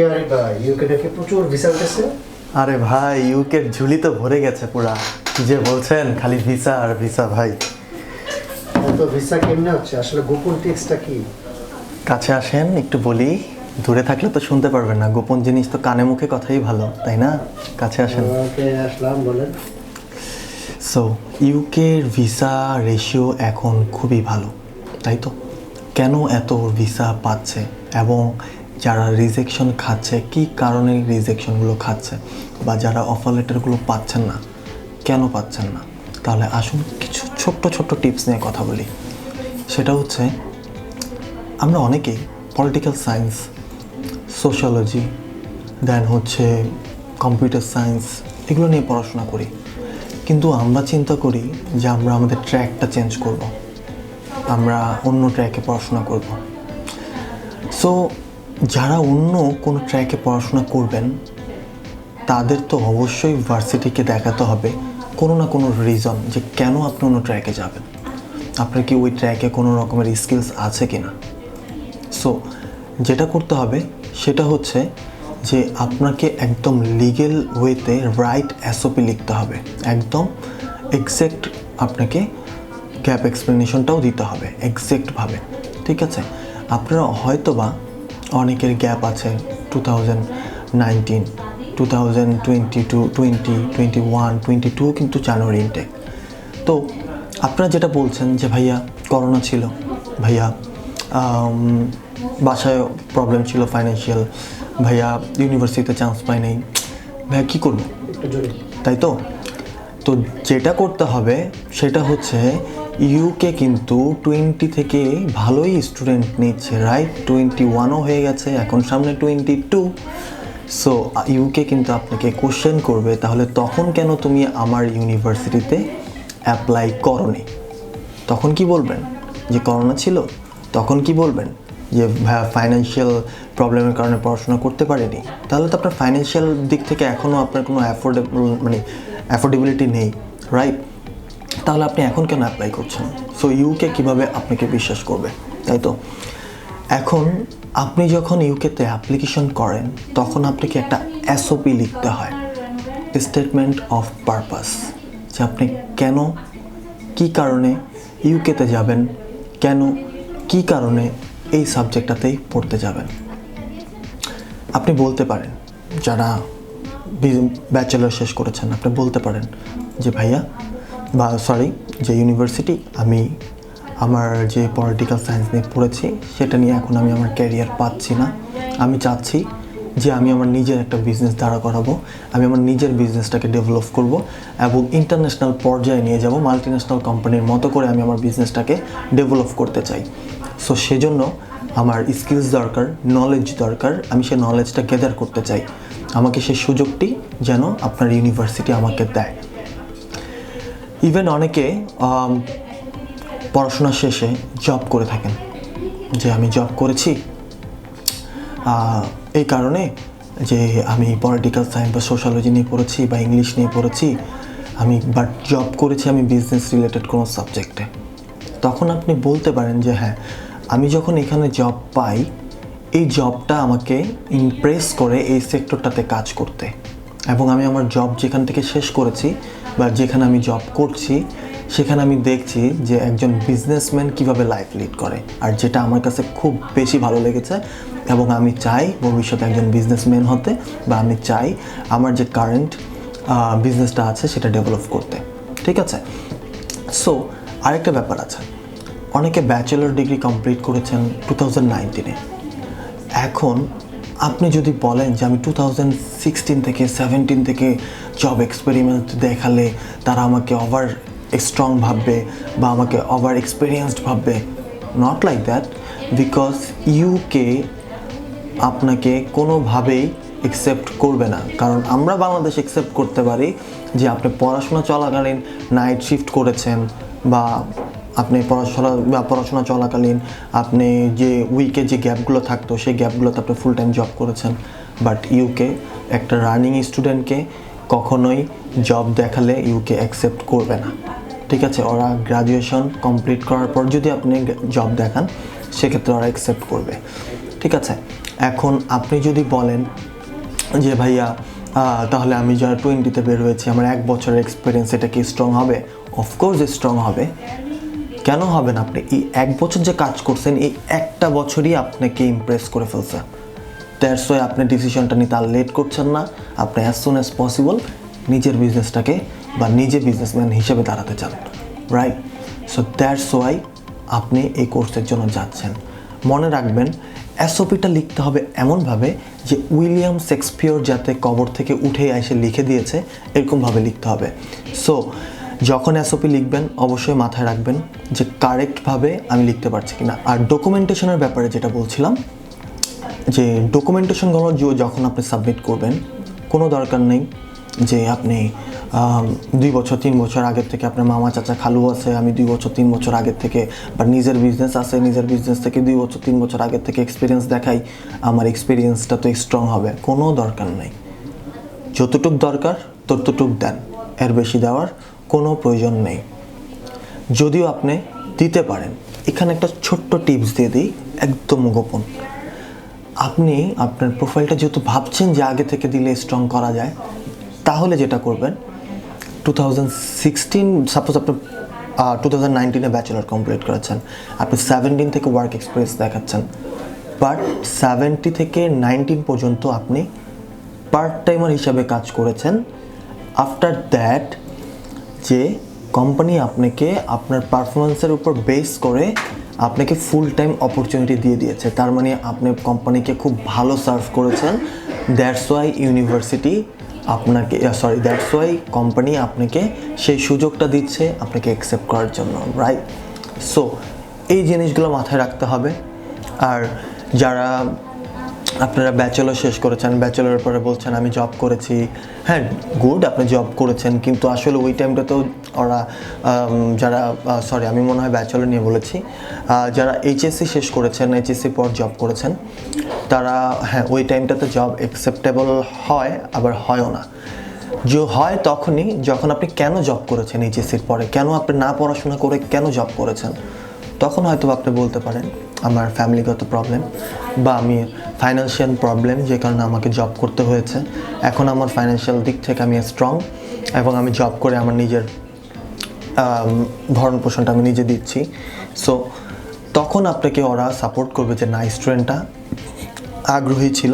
আরে ভাই ইউকে থেকে প্রচুর ভিসা উঠেছে। আরে ভাই ইউকের ঝুলি তো ভরে গেছে পুরা। কি যে বলছেন, খালি ভিসা আর ভিসা ভাই। এত ভিসা কেমনে হচ্ছে, আসলে গোপন টিপসটা কি? কাছে আসেন একটু বলি, দূরে থাকলে তো শুনতে পারবেন না। গোপন জিনিস তো কানে মুখে কথাই ভালো, তাই না? কাছে আসেন। ওকে আসলাম, বলেন। সো ইউকের ভিসা রেশিও এখন খুবই ভালো, তাই তো? কেন এত ভিসা পাচ্ছে এবং যারা রিজেকশন খাচ্ছে, কি কারণে রিজেকশনগুলো খাচ্ছে, বা যারা অফার লেটারগুলো পাচ্ছেন না, কেন পাচ্ছেন না? তাহলে আসুন কিছু ছোট্ট ছোট্ট টিপস নিয়ে কথা বলি। সেটা হচ্ছে, আমরা অনেকেই পলিটিক্যাল সায়েন্স, সোশিওলজি, দেন হচ্ছে কম্পিউটার সায়েন্স, এগুলো নিয়ে পড়াশোনা করি, কিন্তু আমরা চিন্তা করি যে আমরা আমাদের ট্র্যাকটা চেঞ্জ করব, আমরা অন্য ট্র্যাকে পড়াশোনা করব। সো যারা অন্য কোনো ট্র্যাকে পড়াশোনা করবেন, তাদের তো অবশ্যই ভার্সিটিকে দেখাতে হবে কোনো না কোনো রিজন যে কেন আপনি অন্য ট্র্যাকে যাবেন, আপনার কি ওই ট্র্যাকে কোনো রকমের স্কিলস আছে কি না। সো যেটা করতে হবে সেটা হচ্ছে যে আপনাকে একদম লিগেল ওয়েতে রাইট এসওপি লিখতে হবে, একদম এক্স্যাক্ট। আপনাকে গ্যাপ এক্সপ্লেনেশনটাও দিতে হবে এক্স্যাক্টভাবে, ঠিক আছে? আপনারা হয়তো বা অনেকের গ্যাপ আছে 2019, 2022, 20, 21, 22 কিন্তু জানুয়ারি ইনটেক। তো আপনারা যেটা বলছেন যে ভাইয়া করোনা ছিল, ভাইয়া বাসায় প্রবলেম ছিল ফাইন্যান্সিয়াল, ভাইয়া ইউনিভার্সিটিতে চান্স পাই নাই, ভাইয়া কী করবো, তাই তো? তো যেটা করতে হবে সেটা হচ্ছে, ইউকে কিন্তু 20 থেকে ভালোই স্টুডেন্ট নিচ্ছে, রাইট? 21ও হয়ে গেছে, এখন সামনে 22। সো ইউকে কিন্তু আপনাকে কোশ্চেন করবে, তাহলে তখন কেন তুমি আমার ইউনিভার্সিটিতে অ্যাপ্লাই করোনি? তখন কি বলবেন? যে করোনা ছিল? তখন কি বলবেন? যে ফাইন্যান্সিয়াল প্রবলেমের কারণে পড়াশোনা করতে পারেনি? তাহলে তো আপনার ফাইন্যান্সিয়াল দিক থেকে এখনও আপনার কোনো অ্যাফোর্ডেবিলিটি নেই, রাইট? তাহলে আপনি এখন কেন অ্যাপ্লাই করছেন? সো ইউকে কীভাবে আপনাকে বিশ্বাস করবে, তাই তো? এখন আপনি যখন ইউকেতে অ্যাপ্লিকেশন করেন, তখন আপনাকে একটা এসওপি লিখতে হয়, স্টেটমেন্ট অফ পারপাস, যে আপনি কেন, কি কারণে ইউকেতে যাবেন, কেন, কি কারণে এই সাবজেক্টটাতেই পড়তে যাবেন। আপনি বলতে পারেন, যারা ব্যাচেলর শেষ করেছেন, আপনি বলতে পারেন যে ভাইয়া, বা সরি, যে ইউনিভার্সিটি, আমি আমার যে পলিটিক্যাল সায়েন্স নিয়ে পড়েছি সেটা নিয়ে এখন আমি আমার ক্যারিয়ার পাচ্ছি না, আমি চাচ্ছি যে আমি আমার নিজের একটা বিজনেস দাঁড়া করাবো, আমি আমার নিজের বিজনেসটাকে ডেভেলপ করব এবং ইন্টারন্যাশনাল পর্যায়ে নিয়ে যাব, মাল্টিন্যাশনাল কোম্পানির মতো করে আমি আমার বিজনেসটাকে ডেভেলপ করতে চাই। সো সেজন্য আমার স্কিলস দরকার, নলেজ দরকার, আমি সেই নলেজটা গ্যাদার করতে চাই, আমাকে সেই সুযোগটি যেন আপনার ইউনিভার্সিটি আমাকে দেয়। ইভেন অনেকে পড়াশোনা শেষে জব করে থাকেন, যে আমি জব করেছি এই কারণে যে আমি পলিটিক্যাল সায়েন্স বা সোশ্যালজি নিয়ে পড়েছি বা ইংলিশ নিয়ে পড়েছি, আমি বাট জব করেছি আমি বিজনেস রিলেটেড কোনো সাবজেক্টে। তখন আপনি বলতে পারেন যে হ্যাঁ, আমি যখন এখানে জব পাই, এই জবটা আমাকে ইমপ্রেস করে এই সেক্টরটাতে কাজ করতে, এবং আমি আমার জব যেখান থেকে শেষ করেছি বা যেখানে আমি জব করছি, সেখানে আমি দেখছি যে একজন বিজনেসম্যান কিভাবে লাইফ লিড করে, আর যেটা আমার কাছে খুব বেশি ভালো লেগেছে, এবং আমি চাই ভবিষ্যতে একজন বিজনেসম্যান হতে, বা আমি চাই আমার যে কারেন্ট বিজনেসটা আছে সেটা ডেভেলপ করতে, ঠিক আছে? সো আরেকটা ব্যাপার আছে, অনেকে ব্যাচেলর ডিগ্রি কমপ্লিট করেছেন 2019-এ। এখন আপনি যদি বলেন যে আমি 2016 থেকে 17 থেকে জব এক্সপেরিমেন্ট দেখালে তারা আমাকে ওভার স্ট্রং ভাববে বা আমাকে ওভার এক্সপিরিয়েন্সড ভাববে, not like that, because UK আপনাকে কোনোভাবেই অ্যাকসেপ্ট করবে না। কারণ আমরা বাংলাদেশ অ্যাকসেপ্ট করতে পারি যে আপনি পড়াশোনা চলাকালীন নাইট শিফট করেছেন, বা আপনি পড়াশোনা চলাকালীন আপনি যে উইকে যে গ্যাপগুলো থাকতো সেই গ্যাপগুলোতে আপনি ফুল টাইম জব করেছেন। বাট ইউকে একটা রানিং স্টুডেন্টকে কখনোই জব দেখালে ইউকে অ্যাকসেপ্ট করবে না, ঠিক আছে? ওরা গ্রাজুয়েশন কমপ্লিট করার পর যদি আপনি জব দেখান, সেক্ষেত্রে ওরা অ্যাকসেপ্ট করবে, ঠিক আছে? এখন আপনি যদি বলেন যে ভাইয়া তাহলে আমি যারা 20-তে বের হয়েছি, আমার 1 বছরের এক্সপিরিয়েন্স, এটা কি স্ট্রং হবে? অফকোর্স স্ট্রং হবে। কেন হবে না? আপনি এই 1 বছর যে কাজ করছেন, এই একটা বছরই আপনাকে ইমপ্রেস করে ফেলছে। দ্যাটস ওয়াই আপনি ডিসিশনটা নিতে আর লেট করছেন না। আপনি অ্যাজ সুন অ্যাজ পসিবল নিজের বিজনেসটাকে বা নিজে বিজনেসম্যান হিসেবে দাঁড়াতে চান, রাইট? সো দ্যাটস ওয়াই আপনি এই কোর্সের জন্য যাচ্ছেন। মনে রাখবেন, এসওপিটা লিখতে হবে এমনভাবে যে উইলিয়াম শেক্সপিয়র যাতে কবর থেকে উঠে এসে লিখে দিয়েছে এরকমভাবে লিখতে হবে। সো যখন এসওপি লিখবেন অবশ্যই মাথায় রাখবেন যে কারেক্টভাবে আমি লিখতে পারছি কিনা। আর ডকুমেন্টেশনের ব্যাপারে যেটা বলছিলাম, যে ডকুমেন্টেশনগুলো যখন আপনি সাবমিট করবেন, কোনো দরকার নেই যে আপনি 2 বছর 3 বছর আগের থেকে আপনার মামা চাচা খালু আছে, আমি 2 বছর 3 বছর আগের থেকে, বা নিজের বিজনেস আছে, নিজের বিজনেস থেকে 2 বছর 3 বছর আগের থেকে এক্সপিরিয়েন্স দেখাই, আমার এক্সপিরিয়েন্সটা তো স্ট্রং হবে। কোনো দরকার নেই। যতটুক দরকার ততটুক দেন, এর বেশি দেওয়ার কোনো প্রয়োজন নেই। যদিও আপনি দিতে পারেন, এখানে একটা ছোট্ট টিপস দিয়ে দিই, একদম গোপন। আপনি আপনার প্রোফাইলটা যেহেতু ভাবছেন যে আগে থেকে দিলে স্ট্রং করা যায়, তাহলে যেটা করবেন, 2016 সাপোজ আপনি 2019-এ ব্যাচেলর কমপ্লিট করেছেন, আপনি 17 থেকে ওয়ার্ক এক্সপিরিয়েন্স দেখাচ্ছেন, বাট 70 থেকে 19 পর্যন্ত আপনি পার্ট টাইমার হিসাবে কাজ করেছেন। আফটার দ্যাট যে কোম্পানি আপনাকে আপনার পারফরমেন্সের উপর বেস করে আপনাকে ফুল টাইম অপরচুনিটি দিয়ে দিয়েছে, তার মানে আপনি কোম্পানিকে খুব ভালো সার্ভ করেছেন। দ্যাটস ওয়াই ইউনিভার্সিটি আপনাকে দ্যাটস ওয়াই কোম্পানি আপনাকে সেই সুযোগটা দিচ্ছে আপনাকে অ্যাকসেপ্ট করার জন্য, রাইট? সো এই জিনিসগুলো মাথায় রাখতে হবে। আর যারা আপনারা ব্যাচেলর শেষ করেছেন, ব্যাচেলরের পরে বলছেন আমি জব করেছি, হ্যাঁ গুড, আপনি জব করেছেন, কিন্তু আসলে ওই টাইমটাতেও ওরা যারা আমি মনে হয় ব্যাচেলর নিয়ে বলেছি, যারা এইচএসসি শেষ করেছেন, এইচএসসি পর জব করেছেন, তারা হ্যাঁ ওই টাইমটাতে জব অ্যাকসেপ্টেবল হয়, আবার হয়ও না। যে হয় তখনই যখন আপনি কেন জব করেছেন এইচএসসির পরে, কেন আপনি না পড়াশোনা করে কেন জব করেছেন, তখন হয়তো আপনি বলতে পারেন আমার ফ্যামিলিগত প্রবলেম বা আমি ফাইন্যান্সিয়াল প্রবলেম, যে কারণে আমাকে জব করতে হয়েছে। এখন আমার ফাইন্যান্সিয়াল দিক থেকে আমি স্ট্রং এবং আমি জব করে আমার নিজের ভরণ পোষণটা আমি নিজে দিচ্ছি। সো তখন আপনাকে ওরা সাপোর্ট করবে যে না, স্টুডেন্টটা আগ্রহী ছিল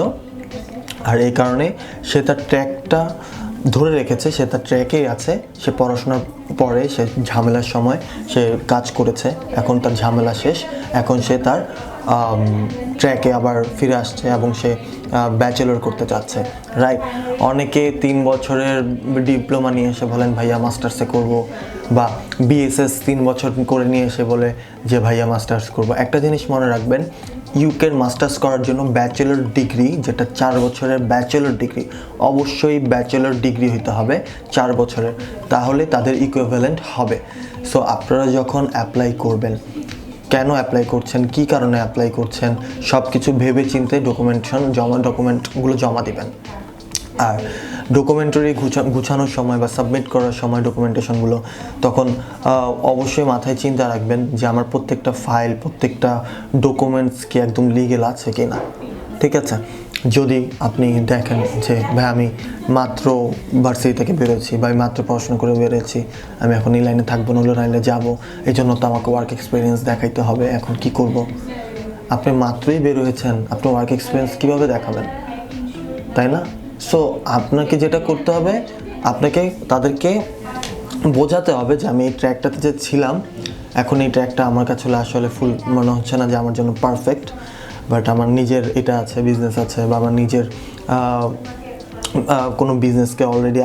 আর এই কারণে সে তার ট্র্যাকটা ধরে রেখেছে, সে তার ট্র্যাকেই আছে, সে পড়াশোনার পরে সে ঝামেলার সময় সে কাজ করেছে, এখন তার ঝামেলা শেষ, এখন সে তার ট্র্যাকে আবার ফিরে আসছে এবং সে ব্যাচেলর করতে চাচ্ছে, রাইট? অনেকে 3 বছরের ডিপ্লোমা নিয়ে এসে বলেন ভাইয়া মাস্টার্সে করব, বা বিএসএস 3 বছর করে নিয়ে এসে বলে যে ভাইয়া মাস্টার্স করব। একটা জিনিস মনে রাখবেন, ইউকের মাস্টার্স করার জন্য ব্যাচেলর ডিগ্রি, যেটা 4 বছরের ব্যাচেলর ডিগ্রি, অবশ্যই ব্যাচেলর ডিগ্রি হতে হবে 4 বছরের, তাহলে তাদের ইকুইভ্যালেন্ট হবে। সো আপনারা যখন অ্যাপ্লাই করবেন, কেন অ্যাপ্লাই করছেন, কী কারণে অ্যাপ্লাই করছেন, সব কিছু ভেবে চিন্তে ডকুমেন্টগুলো জমা দিবেন। আর ডকুমেন্টারি গুছানোর সময় বা সাবমিট করার সময় ডকুমেন্টেশনগুলো, তখন অবশ্যই মাথায় চিন্তা রাখবেন যে আমার প্রত্যেকটা ফাইল, প্রত্যেকটা ডকুমেন্টস কি একদম লিগেল আছে কি না, ঠিক আছে? যদি আপনি দেখেন যে ভাই আমি মাত্র ভার্সিটি থেকে বেরোচ্ছি বা মাত্র পড়াশোনা করে বেরোচ্ছি, আমি এখন এই লাইনে থাকবো না, ওই লাইনে যাবো, এই জন্য তো আমাকে ওয়ার্ক এক্সপিরিয়েন্স দেখাইতে হবে, এখন কি করব? আপনি মাত্রই বের হয়েছেন, আপনি ওয়ার্ক এক্সপিরিয়েন্স কীভাবে দেখাবেন, তাই না? সো আপনাকে যেটা করতে হবে, আপনাকে তাদেরকে বোঝাতে হবে যে আমি এই ট্র্যাকটাতে যে ছিলাম, এখন এই ট্র্যাকটা আমার কাছে আসলে ফুল মনে হচ্ছে না যে আমার জন্য পারফেক্ট, বাট আমার নিজের এটা আছে, বিজনেস আছে, বা আমার নিজের কোনো বিজনেসকে অলরেডি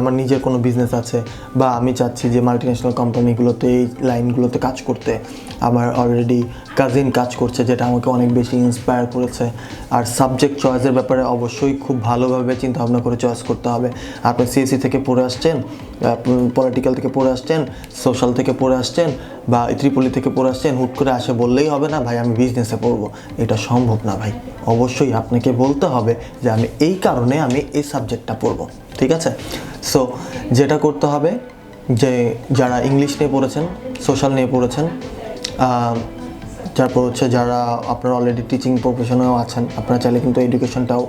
আমার নিজের কোনো বিজনেস আছে, বা আমি চাচ্ছি যে মাল্টিন্যাশনাল কোম্পানিগুলোতে এই লাইনগুলোতে কাজ করতে। আমার অলরেডি কাজিন কাজ করছে, যেটা আমাকে অনেক বেশি ইন্সপায়ার করেছে। আর সাবজেক্ট চয়েসের ব্যাপারে অবশ্যই খুব ভালোভাবে চিন্তাভাবনা করে চয়েস করতে হবে। আপনি সিএসসি থেকে পড়ে আসছেন, পলিটিক্যাল থেকে পড়ে আসছেন, সোশ্যাল থেকে পড়ে আসছেন, বা ত্রিপলি থেকে পড়ে আসছেন, হুট করে আসে বললেই হবে না ভাই আমি বিজনেসে পড়বো, এটা সম্ভব না ভাই। অবশ্যই আপনাকে বলতে হবে যে আমি এই কারণে আমি এই সাবজেক্টটা পড়বো, ঠিক আছে? সো যেটা করতে হবে, যে যারা ইংলিশ নিয়ে পড়েছেন, সোশ্যাল নিয়ে পড়েছেন, তারপর হচ্ছে যারা আপনারা অলরেডি টিচিং প্রফেশনেও আছেন, আপনারা চাইলে কিন্তু এডুকেশনটাও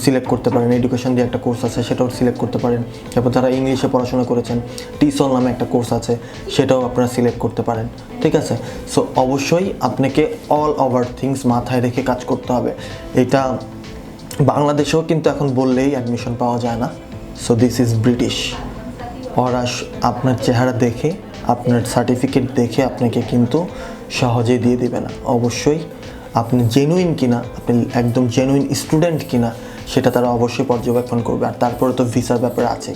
সিলেক্ট করতে পারেন। এডুকেশন দিয়ে একটা কোর্স আছে, সেটাও সিলেক্ট করতে পারেন। তারপর যারা ইংলিশে পড়াশোনা করেছেন, টিসল নামে একটা কোর্স আছে, সেটাও আপনারা সিলেক্ট করতে পারেন। ঠিক আছে, সো অবশ্যই আপনাকে অল ওভার থিংস মাথায় রেখে কাজ করতে হবে। এটা বাংলাদেশেও কিন্তু এখন বললেই অ্যাডমিশন পাওয়া যায় না। So this is British. ওরা আপনার চেহারা দেখে, আপনার সার্টিফিকেট দেখে আপনাকে কিন্তু সহজেই দিয়ে দেবে না। অবশ্যই আপনি জেনুইন কিনা, আপনি একদম জেনুইন স্টুডেন্ট কিনা, সেটা তারা অবশ্যই পর্যবেক্ষণ করবে। আর তারপরে তো ভিসার ব্যাপার আছে।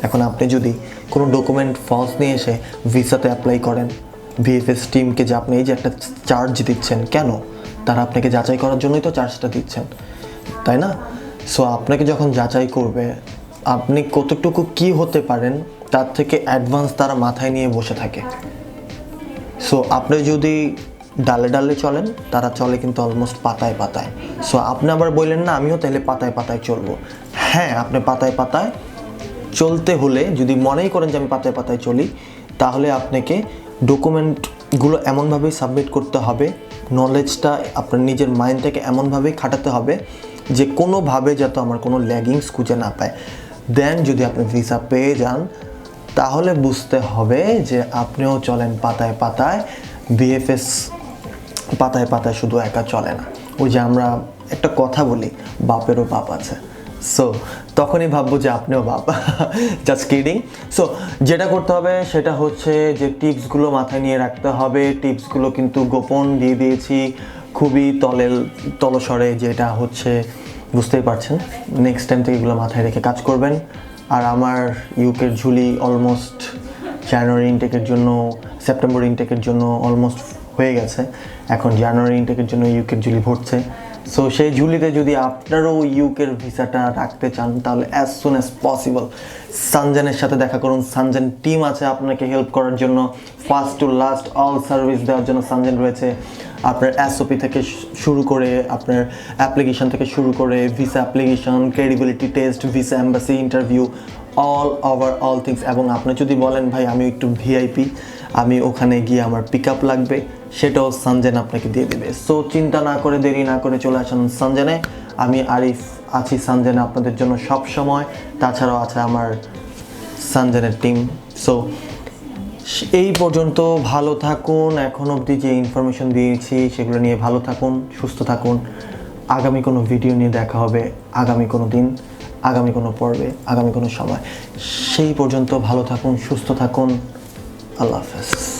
এখন আপনি যদি কোনো ডকুমেন্ট ফলস নিয়ে এসে ভিসাতে অ্যাপ্লাই করেন, ভিএফএস টিমকে যে আপনি এই যে একটা চার্জ দিচ্ছেন, কেন? তারা আপনাকে যাচাই করার জন্যই তো চার্জটা দিচ্ছেন, তাই না? সো আপনাকে যখন যাচাই করবে, আপনি কতটুকু কি হতে পারেন তার থেকে অ্যাডভান্স তারা মাথায় নিয়ে বসে থাকে। সো আপনি যদি ডালে ডালে চলেন, তারা চলে কিন্তু অলমোস্ট পাতায় পাতায়। সো আপনি আবার বললেন না আমিও তাহলে পাতায় পাতায় চলবো। হ্যাঁ, আপনি পাতায় পাতায় চলতে হলে যদি মনেই করেন যে আমি পাতায় পাতায় চলি, তাহলে আপনাকে ডকুমেন্টগুলো এমনভাবেই সাবমিট করতে হবে, নলেজটা আপনার নিজের মাইন্ড থেকে এমনভাবেই খাটাতে হবে যে কোনোভাবে যাতে আমার কোনো ল্যাগিংস খুঁজে না পায়। দেন যদি আপনি ভিসা পেয়ে যান, তাহলে বুঝতে হবে যে আপনিও চলেন পাতায় পাতায়। বিএফএস পাতায় পাতায় শুধু একা চলে না। ওই যে আমরা একটা কথা বলি, বাপেরও বাপ আছে। সো তখনই ভাববো যে আপনিও বাপ। Just kidding. সো যেটা করতে হবে সেটা হচ্ছে যে টিপসগুলো মাথায় নিয়ে রাখতে হবে। টিপসগুলো কিন্তু গোপন দিয়ে দিয়েছি, খুবই তলস্বরে, যেটা হচ্ছে বুঝতেই পারছেন। নেক্সট টাইম থেকে এগুলো মাথায় রেখে কাজ করবেন। আর আমার ইউকের ঝুলি অলমোস্ট জানুয়ারি ইনটেকের জন্য, সেপ্টেম্বর ইনটেকের জন্য অলমোস্ট হয়ে গেছে। এখন জানুয়ারি ইনটেকের জন্য ইউকের ঝুলি ভরছে। সো সেই ঝুলিতে যদি আপনারও ইউকের ভিসাটা রাখতে চান, তাহলে অ্যাজ সুন অ্যাজ পসিবল সানজানের সাথে দেখা করুন। সানজান টিম আছে আপনাকে হেল্প করার জন্য, first to last all service দেওয়ার জন্য সানজান রয়েছে। আপনার এসওপি থেকে শুরু করে, আপনার অ্যাপ্লিকেশন থেকে শুরু করে, visa application, credibility test, visa embassy interview, all over all things. এবং আপনি যদি বলেন ভাই আমি একটু ভিআইপি, আমি ওখানে গিয়ে আমার পিক আপ লাগবে, সেটাও সানজান আপনাকে দিয়ে দেবে। সো চিন্তা না করে, দেরি না করে চলে আসুন সানজানে। আমি আরিফ আছি সানজানে আপনাদের জন্য সব সময়। তাছাড়াও আছে আমার সানজানের টিম। সো এই পর্যন্ত ভালো থাকুন। এখন অবধি যে ইনফরমেশন দিয়েছি সেগুলো নিয়ে ভালো থাকুন, সুস্থ থাকুন। আগামী কোনো ভিডিও নিয়ে দেখা হবে আগামী কোনো দিন, আগামী কোনো পর্বে, আগামী কোনো সময়। সেই পর্যন্ত ভালো থাকুন, সুস্থ থাকুন। আল্লাহ হাফেজ।